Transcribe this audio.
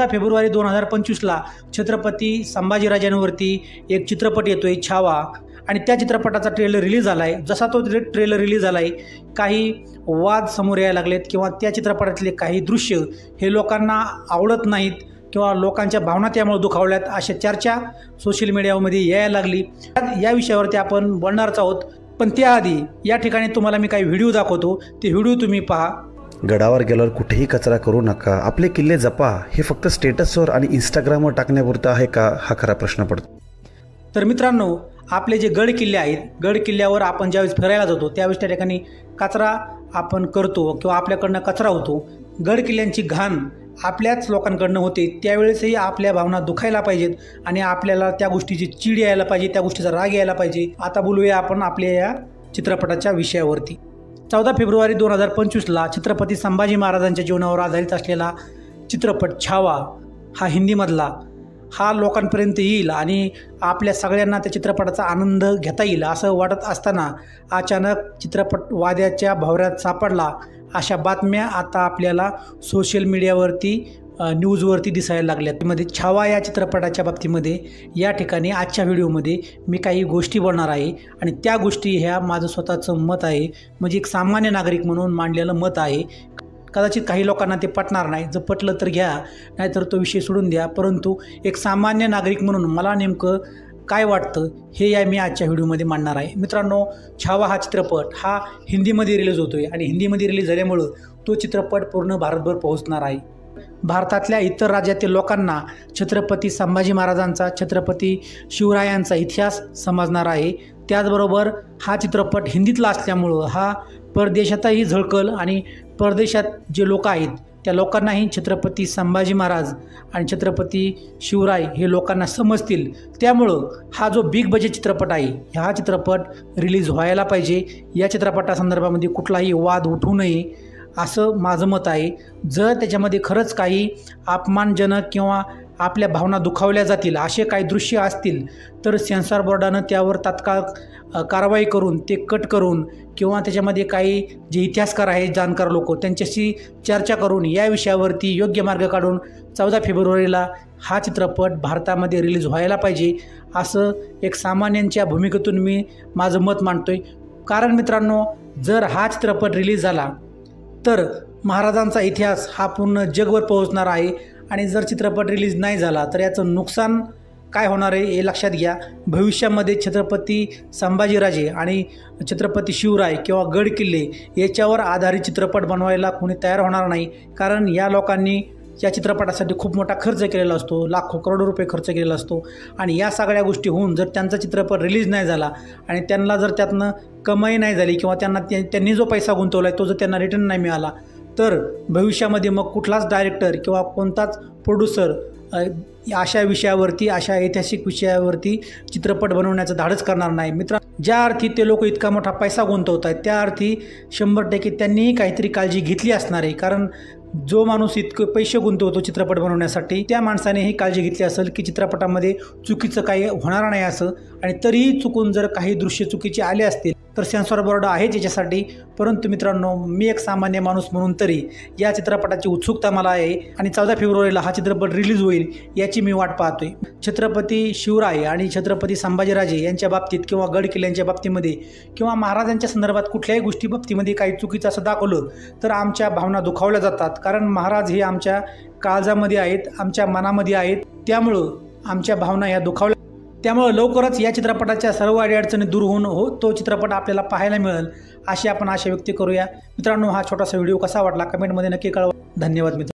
February 2025ला Chhatrapati संभाजीराजांवरती एक चित्रपट येतोय छावा, आणि त्या चित्रपटाचा ट्रेलर रिलीज झाला आहे। जसा तो ट्रेलर रिलीज झाला आहे, काही वाद समोर यायला लागलेत किंवा त्या चित्रपटातले काही दृश्य हे लोकांना आवडत नाहीत किंवा लोकांच्या भावना त्यामुळे दुखावल्यात, अशा चर्चा सोशल मीडियामध्ये यायला लागली। या विषयावरती आपण बोलणारच आहोत, पण त्याआधी या ठिकाणी तुम्हाला मी काही व्हिडिओ दाखवतो, ते व्हिडिओ तुम्ही पहा। गडावर गेल्यावर कुठेही कचरा करू नका, आपले किल्ले जपा, हे फक्त स्टेटसवर आणि इंस्टाग्रामवर टाकण्यापुरतं आहे का, हा खरा प्रश्न पडतो। तर मित्रांनो, आपले जे गड किल्ले आहेत, गड किल्ल्यावर आपण ज्यावेळेस फिरायला जातो त्यावेळेस त्या ठिकाणी कचरा आपण करतो किंवा आपल्याकडनं कचरा होतो। गड किल्ल्यांची घाण आपल्याच लोकांकडनं होते, त्यावेळेसही आपल्या भावना दुखायला पाहिजेत आणि आपल्याला त्या गोष्टीची चीड यायला पाहिजे, त्या गोष्टीचा राग यायला पाहिजे। आता बोलूया आपण आपल्या या चित्रपटाच्या विषयावरती। 14 फेब्रुवारी 2025ला छत्रपती संभाजी महाराजांच्या जीवनावर आधारित असलेला चित्रपट छावा हा हिंदीमधला हा लोकांपर्यंत येईल आणि आपल्या सगळ्यांना त्या चित्रपटाचा आनंद घेता येईल असं वाटत असताना अचानक चित्रपट वाद्याच्या भोवऱ्यात सापडला, अशा बातम्या आता आपल्याला सोशल मीडियावरती न्यूजवरती दिसायला लागल्यात। मध्ये छावा या चित्रपटाच्या बाबतीमध्ये या ठिकाणी आजच्या व्हिडिओमध्ये मी काही गोष्टी बोलणार आहे आणि त्या गोष्टी ह्या माझं स्वतःचं मत आहे, म्हणजे एक सामान्य नागरिक म्हणून मांडलेलं मत आहे। कदाचित काही लोकांना ते पटणार नाही, जर पटलं तर घ्या, नाहीतर तो विषय सोडून द्या, परंतु एक सामान्य नागरिक म्हणून मला नेमकं काय वाटतं हे मी आजच्या व्हिडिओमध्ये मांडणार आहे। मित्रांनो, छावा हा चित्रपट हा हिंदीमध्ये रिलीज होतोय आणि हिंदीमध्ये रिलीज झाल्यामुळं तो चित्रपट पूर्ण भारतभर पोहोचणार आहे। भारतातल्या इतर राज्यातील लोकांना छत्रपती संभाजी महाराजांचा, छत्रपती शिवरायांचा इतिहास समजणार आहे। त्याचबरोबर हा चित्रपट हिंदीतला असल्यामुळं हा परदेशातही झळकल आणि परदेशात जे लोक आहेत त्या लोकांनाही छत्रपती संभाजी महाराज आणि छत्रपती शिवराय हे लोकांना समजतील। त्यामुळं हा जो बिग बजेट चित्रपट आहे हा चित्रपट रिलीज व्हायला पाहिजे। या चित्रपटासंदर्भामध्ये कुठलाही वाद उठू नये असं माझं मत आहे। जर त्याच्यामध्ये खरंच काही अपमानजनक किंवा आपल्या भावना दुखावल्या जातील असे काही दृश्य असतील तर सेन्सॉर बोर्डानं त्यावर तात्काळ कारवाई करून ते कट करून किंवा त्याच्यामध्ये काही जे इतिहासकार आहेत, जाणकार लोक, त्यांच्याशी चर्चा करून या विषयावरती योग्य मार्ग काढून 14 फेब्रुवारीला हा चित्रपट भारतामध्ये रिलीज व्हायला पाहिजे असं एक सामान्यांच्या भूमिकेतून मी माझं मत मांडतोय। कारण मित्रांनो, जर हा चित्रपट रिलीज झाला तर महाराजांचा इतिहास हा पूर्ण जगभर पोहोचणार आहे आणि जर चित्रपट रिलीज नाही झाला तर याचं नुकसान काय होणार आहे हे लक्षात घ्या। भविष्यामध्ये छत्रपती संभाजीराजे आणि छत्रपती शिवराय किंवा गड किल्ले याच्यावर आधारित चित्रपट बनवायला कोणी तयार होणार नाही, कारण या लोकांनी या चित्रपटासाठी खूप मोठा खर्च केलेला असतो, लाखो करोडो रुपये खर्च केलेला असतो आणि या सगळ्या गोष्टी होऊन जर त्यांचा चित्रपट रिलीज नाही झाला आणि त्यांना जर त्यातनं कमाई नाही झाली किंवा त्यांनी जो पैसा गुंतवला आहे तो जर त्यांना रिटर्न नाही मिळाला तर भविष्यामध्ये मग कुठलाच डायरेक्टर किंवा कोणताच प्रोड्युसर अशा विषयावरती, अशा ऐतिहासिक विषयावरती चित्रपट बनवण्याचं धाडस करणार नाही। ज्या अर्थी ते लोक इतका मोठा पैसा गुंतवत आहेत त्या अर्थी 100% त्यांनीही काहीतरी काळजी घेतली असणार आहे, कारण जो माणूस इतके पैसे गुंतवतो चित्रपट बनवण्यासाठी त्या माणसानेही काळजी घेतली असेल की चित्रपटामध्ये चुकीचं काही होणार नाही असं, आणि तरीही चुकून जर काही दृश्य चुकीचे आले असतील तर सेन्सॉर बोर्ड आहे त्याच्यासाठी। परंतु मित्रांनो, मी एक सामान्य माणूस म्हणून तरी या चित्रपटाची उत्सुकता मला आहे आणि 14 फेब्रुवारीला हा चित्रपट रिलीज होईल याची मी वाट पाहतोय। छत्रपती शिवराय आणि छत्रपती संभाजीराजे यांच्या बाबतीत किंवा गड किल्ल्यांच्या बाबतीमध्ये किंवा महाराजांच्या संदर्भात कुठल्याही गोष्टी बाबतीमध्ये काही चुकीचं असं दाखवलं तर आमच्या भावना दुखावल्या जातात, कारण महाराज हे आमच्या काळजामध्ये आहेत, आमच्या मनामध्ये आहेत, त्यामुळं आमच्या भावना ह्या दुखावल्या। त्यामुळे लवकरच या चित्रपटाच्या सर्व अडीअडचणी दूर होऊन तो चित्रपट आपल्याला पाहायला मिळेल अशी आपण आशा व्यक्त करूया। मित्रांनो, हा छोटासा व्हिडिओ कसा वाटला कमेंटमध्ये नक्की कळवा। धन्यवाद मित्रांनो।